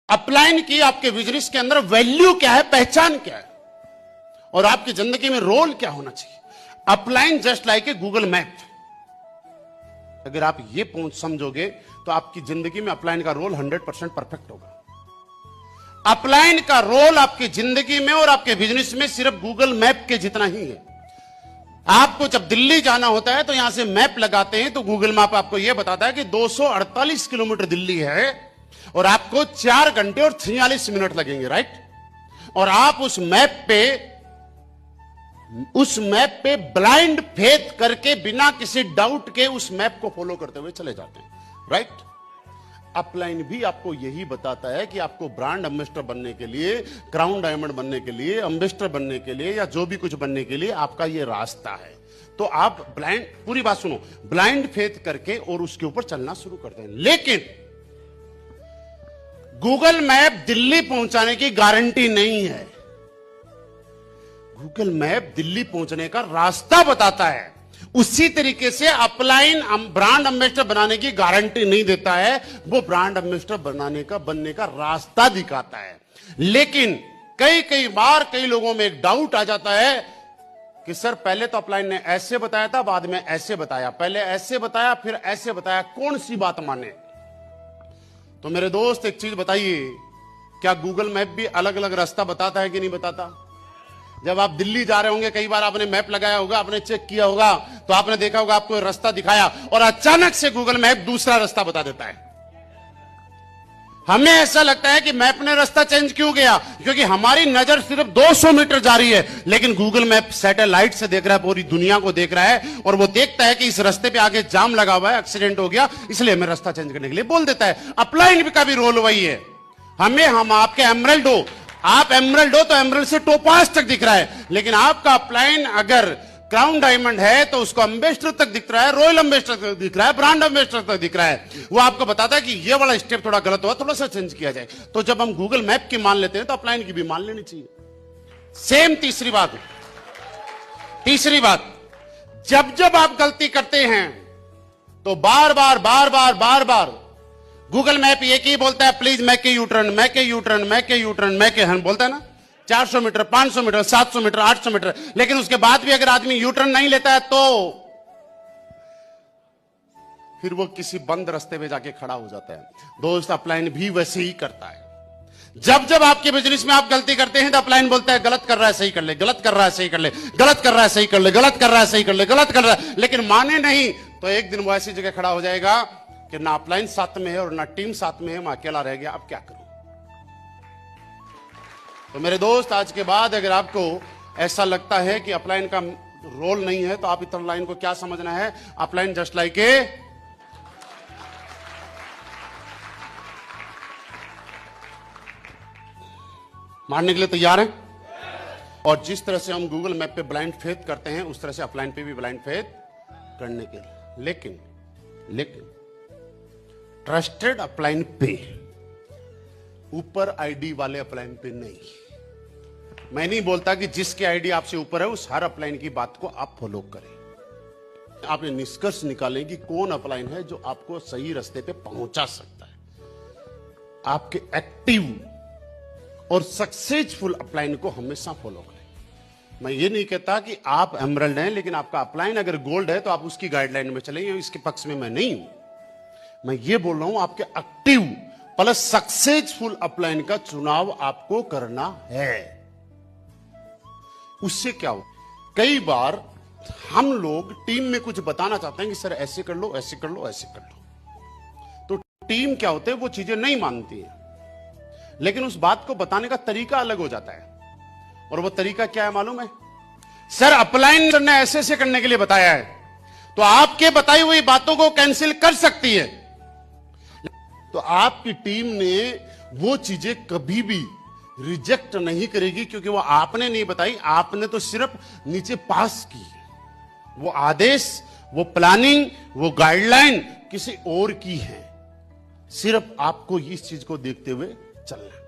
Upline की आपके business के अंदर वैल्यू क्या है, पहचान क्या है, और आपकी जिंदगी में रोल क्या होना चाहिए। Upline just like a Google map. अगर आप ये पहुंच समझोगे तो आपकी जिंदगी में अपलाइन का रोल 100% परफेक्ट होगा। अपलाइन का रोल आपकी जिंदगी में और आपके बिजनेस में सिर्फ गूगल मैप के जितना ही है। आपको जब दिल्ली जाना होता है तो यहां से मैप लगाते हैं तो गूगल मैप आपको यह बताता है कि 248 किलोमीटर दिल्ली है और आपको 4 घंटे और 46 मिनट लगेंगे, राइट। और आप उस मैप पे ब्लाइंड फेथ करके बिना किसी डाउट के उस मैप को फॉलो करते हुए चले जाते हैं, राइट। अपलाइन भी आपको यही बताता है कि आपको ब्रांड एम्बेसडर बनने के लिए, क्राउन डायमंड बनने के लिए, एम्बेसडर बनने के लिए या जो भी कुछ बनने के लिए आपका ये रास्ता है। तो आप ब्लाइंड, पूरी बात सुनो, ब्लाइंड फेथ करके और उसके ऊपर चलना शुरू करते हैं। लेकिन गूगल मैप दिल्ली पहुंचाने की गारंटी नहीं है। गूगल मैप दिल्ली पहुंचने का रास्ता बताता है। उसी तरीके से अपलाइन ब्रांड एम्बेसडर बनाने की गारंटी नहीं देता है, वो ब्रांड एम्बेसडर बनने का रास्ता दिखाता है। लेकिन कई बार कई लोगों में एक डाउट आ जाता है कि सर पहले तो अपलाइन ने ऐसे बताया था, बाद में ऐसे बताया, पहले ऐसे बताया फिर ऐसे बताया, कौन सी बात माने। तो मेरे दोस्त एक चीज बताइए, क्या गूगल मैप भी अलग अलग रास्ता बताता है कि नहीं बताता। जब आप दिल्ली जा रहे होंगे, कई बार आपने मैप लगाया होगा, आपने चेक किया होगा, तो आपने देखा होगा आपको रास्ता दिखाया और अचानक से गूगल मैप दूसरा रास्ता बता देता है। हमें ऐसा लगता है कि मैप ने रास्ता चेंज क्यों किया, क्योंकि हमारी नजर सिर्फ 200 मीटर जा रही है, लेकिन गूगल मैप सैटेलाइट से देख रहा है, पूरी दुनिया को देख रहा है और वो देखता है कि इस रास्ते पे आगे जाम लगा हुआ है, एक्सीडेंट हो गया, इसलिए हमें रास्ता चेंज करने के लिए बोल देता है। अपलाइन का भी रोल वही है। हम आपके एमरल्ड हो, आप एमरल्ड हो तो एमरल्ड से टोपाज तक दिख रहा है, लेकिन आपका अपलाइन अगर क्राउन डायमंड है तो उसको एम्बेसडर तक दिख रहा है, रॉयल एम्बेसडर तक दिख रहा है, ब्रांड एम्बेसडर तक दिख रहा है। वो आपको बताता है कि ये वाला स्टेप थोड़ा गलत हुआ, थोड़ा सा चेंज किया जाए। तो जब हम गूगल मैप की मान लेते हैं तो अपलाइन की भी मान लेनी चाहिए। सेम तीसरी बात, जब आप गलती करते हैं तो बार बार गूगल मैप ये की बोलता है, प्लीज मेक ए यूटर्न बोलता है ना, 400 मीटर, 500 मीटर, 700 मीटर, 800 मीटर। लेकिन उसके बाद भी अगर आदमी यूटर्न नहीं लेता है तो फिर वो किसी बंद रास्ते पे जाके खड़ा हो जाता है। दोस्त अपलाइन भी वैसे ही करता है। जब आपके बिजनेस में आप गलती करते हैं तो अपलाइन बोलता है गलत कर रहा है सही कर ले, गलत कर रहा है सही कर ले, गलत कर रहा है सही कर ले, गलत कर रहा है सही कर ले, गलत कर रहा है, लेकिन माने नहीं तो एक दिन वो ऐसी जगह खड़ा हो जाएगा कि ना अपलाइन साथ में है और ना टीम साथ में है, मैं अकेला रह गया, अब क्या करूं। तो मेरे दोस्त, आज के बाद अगर आपको ऐसा लगता है कि अपलाइन का रोल नहीं है तो आप इस लाइन को क्या समझना है, अपलाइन जस्ट लाइक ए मारने के लिए तैयार हैं। और जिस तरह से हम गूगल मैप पे ब्लाइंड फेथ करते हैं उस तरह से अपलाइन पे भी ब्लाइंड फेथ करने के लिए। लेकिन ट्रस्टेड अपलाइन पे, ऊपर आईडी वाले अपलाइन पे नहीं। मैं नहीं बोलता कि जिसकी आईडी आपसे ऊपर है उस हर अपलाइन की बात को आप फॉलो करें। आप ये निष्कर्ष निकालें कि कौन अपलाइन है जो आपको सही रास्ते पे पहुंचा सकता है। आपके एक्टिव और सक्सेसफुल अपलाइन को हमेशा फॉलो करें। मैं ये नहीं कहता कि आप एमरल्ड हैं, लेकिन आपका अपलाइन अगर गोल्ड है तो आप उसकी गाइडलाइन में चलें, इसके पक्ष में मैं नहीं हूं। मैं ये बोल रहा हूं आपके एक्टिव प्लस सक्सेसफुल अपलाइन का चुनाव आपको करना है। उससे क्या हो, कई बार हम लोग टीम में कुछ बताना चाहते हैं कि सर ऐसे कर लो, ऐसे कर लो, ऐसे कर लो, तो टीम क्या होते है वो चीजें नहीं मानती है, लेकिन उस बात को बताने का तरीका अलग हो जाता है। और वो तरीका क्या है मालूम है, सर अपलाइन ने ऐसे ऐसे करने के लिए बताया है, तो आपके बताई हुई बातों को कैंसिल कर सकती है। तो आपकी टीम ने वो चीजें कभी भी रिजेक्ट नहीं करेगी, क्योंकि वो आपने नहीं बताई, आपने तो सिर्फ नीचे पास की। वो आदेश, वो प्लानिंग, वो गाइडलाइन किसी और की है, सिर्फ आपको इस चीज को देखते हुए चलना।